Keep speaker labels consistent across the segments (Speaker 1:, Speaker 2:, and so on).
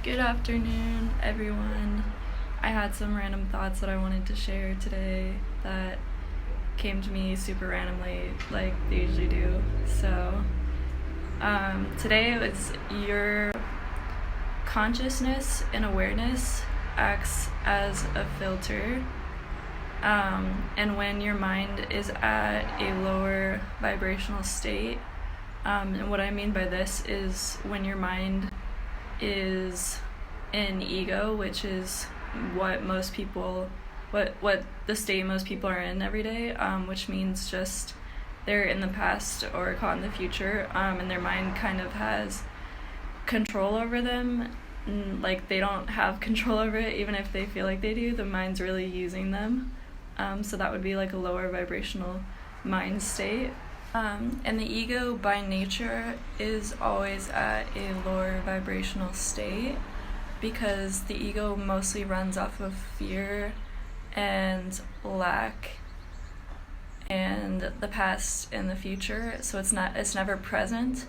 Speaker 1: Good afternoon, everyone. I had some random thoughts that I wanted to share today that came to me super randomly, like they usually do. So, today it was your consciousness and awareness acts as a filter. And when your mind is at a lower vibrational state, and what I mean by this is when your mind is in ego, which is what the state most people are in every day, which means just they're in the past or caught in the future, and their mind kind of has control over them. Like they don't have control over it, even if they feel like they do. The mind's really using them. So that would be like a lower vibrational mind state. And the ego by nature is always at a lower vibrational state because the ego mostly runs off of fear and lack and the past and the future, so it's never present.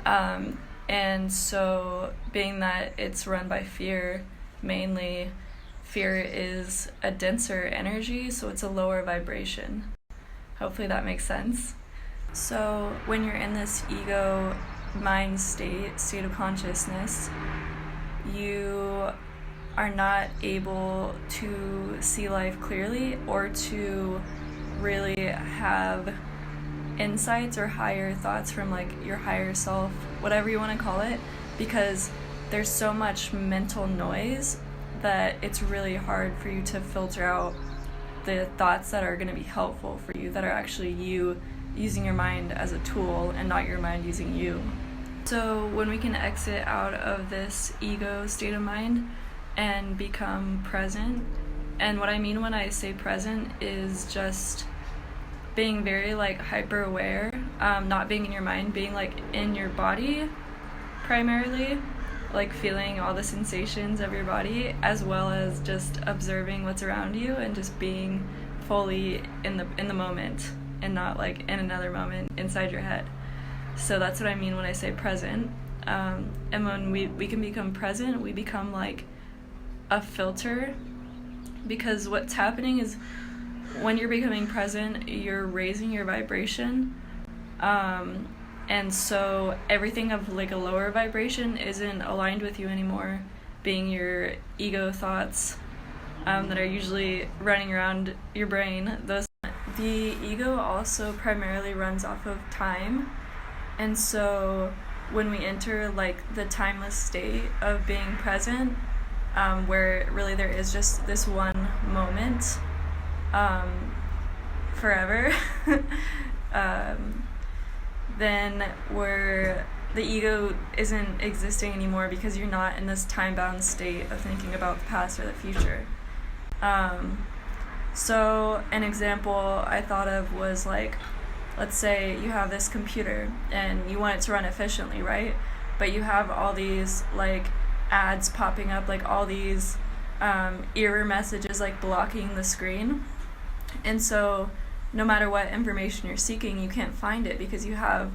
Speaker 1: And so being that it's run by fear mainly, fear is a denser energy, so it's a lower vibration. Hopefully that makes sense. So when you're in this ego mind state of consciousness, you are not able to see life clearly or to really have insights or higher thoughts from like your higher self, whatever you want to call it, because there's so much mental noise that it's really hard for you to filter out the thoughts that are going to be helpful for you, that are actually you using your mind as a tool and not your mind using you. So when we can exit out of this ego state of mind and become present, and what I mean when I say present is just being very like hyper aware, not being in your mind, being like in your body primarily, like feeling all the sensations of your body, as well as just observing what's around you and just being fully in the moment and not like in another moment inside your head. So that's what I mean when I say present. And when we can become present, we become like a filter, because what's happening is when you're becoming present, you're raising your vibration. And so everything of like a lower vibration isn't aligned with you anymore, being your ego thoughts that are usually running around your brain. The ego also primarily runs off of time, and so when we enter like the timeless state of being present, where really there is just this one moment forever, then where the ego isn't existing anymore because you're not in this time-bound state of thinking about the past or the future. So an example I thought of was like, let's say you have this computer and you want it to run efficiently, right? But you have all these like ads popping up, like all these error messages like blocking the screen. And so no matter what information you're seeking, you can't find it because you have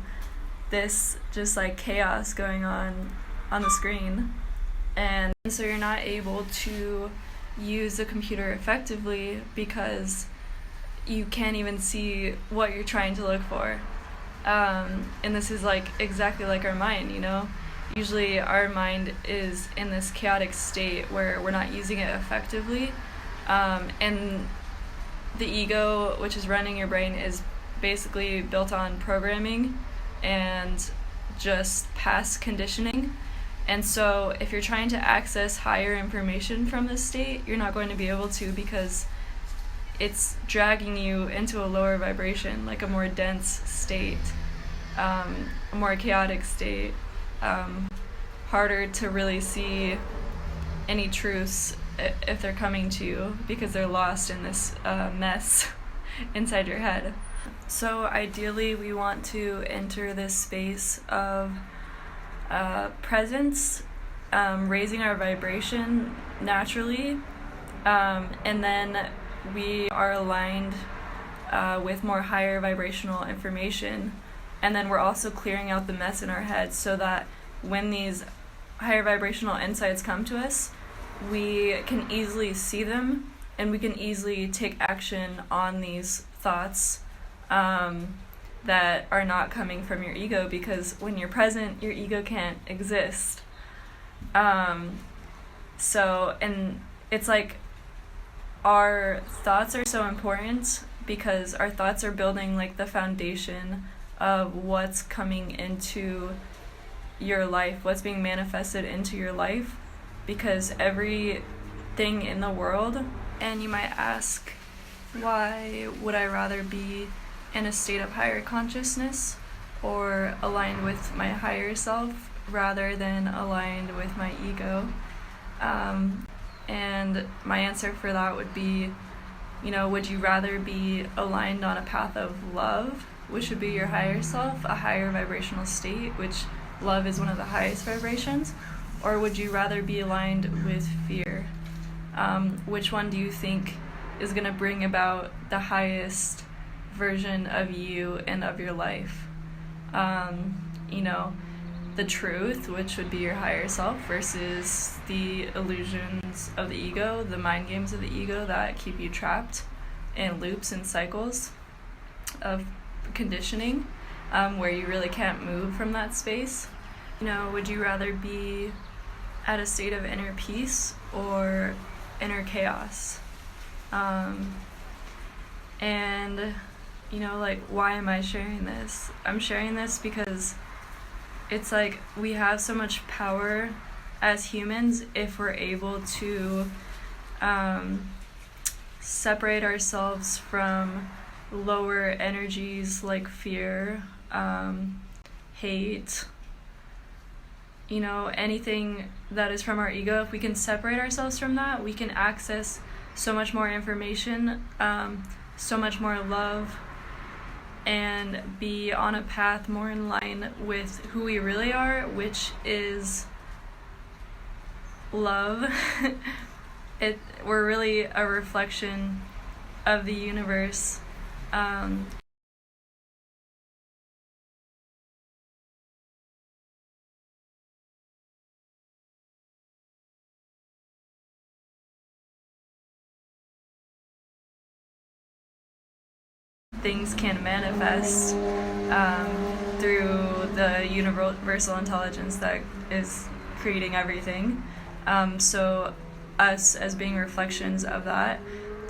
Speaker 1: this just like chaos going on the screen. And so you're not able to use the computer effectively because you can't even see what you're trying to look for. And this is like exactly like our mind, you know? Usually our mind is in this chaotic state where we're not using it effectively. And the ego, which is running your brain, is basically built on programming and just past conditioning. And so if you're trying to access higher information from this state, you're not going to be able to, because it's dragging you into a lower vibration, like a more dense state, a more chaotic state, harder to really see any truths if they're coming to you, because they're lost in this mess inside your head. So ideally we want to enter this space of presence, raising our vibration naturally, and then we are aligned with more higher vibrational information, and then we're also clearing out the mess in our head so that when these higher vibrational insights come to us, we can easily see them and we can easily take action on these thoughts that are not coming from your ego, because when you're present, your ego can't exist. And it's like our thoughts are so important because our thoughts are building like the foundation of what's coming into your life, what's being manifested into your life, because everything in the world. And you might ask, why would I rather be in a state of higher consciousness or aligned with my higher self rather than aligned with my ego? And my answer for that would be, would you rather be aligned on a path of love, which would be your higher self, a higher vibrational state, which love is one of the highest vibrations, or would you rather be aligned with fear? Which one do you think is going to bring about the highest version of you and of your life? The truth, which would be your higher self, versus the illusions of the ego, the mind games of the ego that keep you trapped in loops and cycles of conditioning, where you really can't move from that space. Would you rather be at a state of inner peace or inner chaos? Why am I sharing this? I'm sharing this because it's like we have so much power as humans if we're able to separate ourselves from lower energies like fear, hate, anything that is from our ego. If we can separate ourselves from that, we can access so much more information, so much more love, and be on a path more in line with who we really are, which is love. We're really a reflection of the universe. Things can manifest through the universal intelligence that is creating everything. So us as being reflections of that,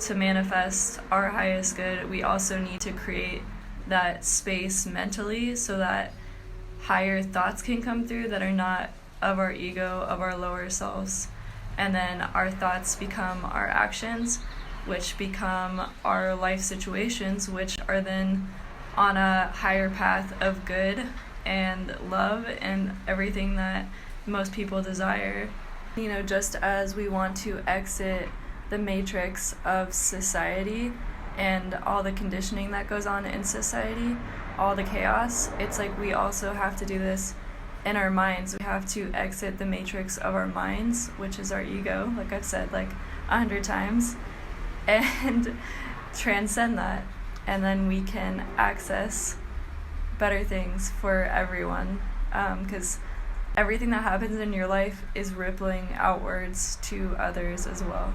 Speaker 1: to manifest our highest good, we also need to create that space mentally so that higher thoughts can come through that are not of our ego, of our lower selves. And then our thoughts become our actions, which become our life situations, which are then on a higher path of good and love and everything that most people desire. Just as we want to exit the matrix of society and all the conditioning that goes on in society, all the chaos, it's like we also have to do this in our minds. We have to exit the matrix of our minds, which is our ego, like I've said 100 times, and transcend that, and then we can access better things for everyone, because everything that happens in your life is rippling outwards to others as well.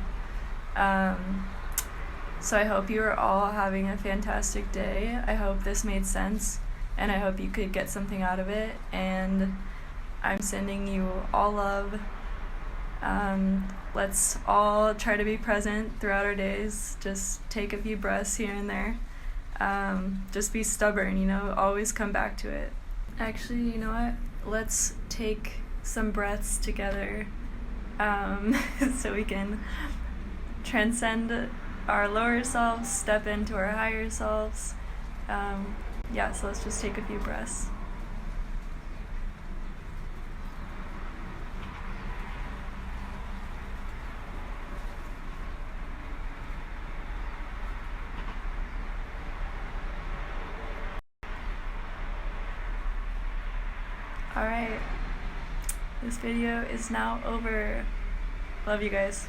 Speaker 1: So I hope you are all having a fantastic day. I hope this made sense, and I hope you could get something out of it, and I'm sending you all love. Let's all try to be present throughout our days. Just take a few breaths here and there. Just be stubborn, always come back to it. Actually, you know what? Let's take some breaths together so we can transcend our lower selves, step into our higher selves. So let's just take a few breaths. Alright, this video is now over. Love you guys.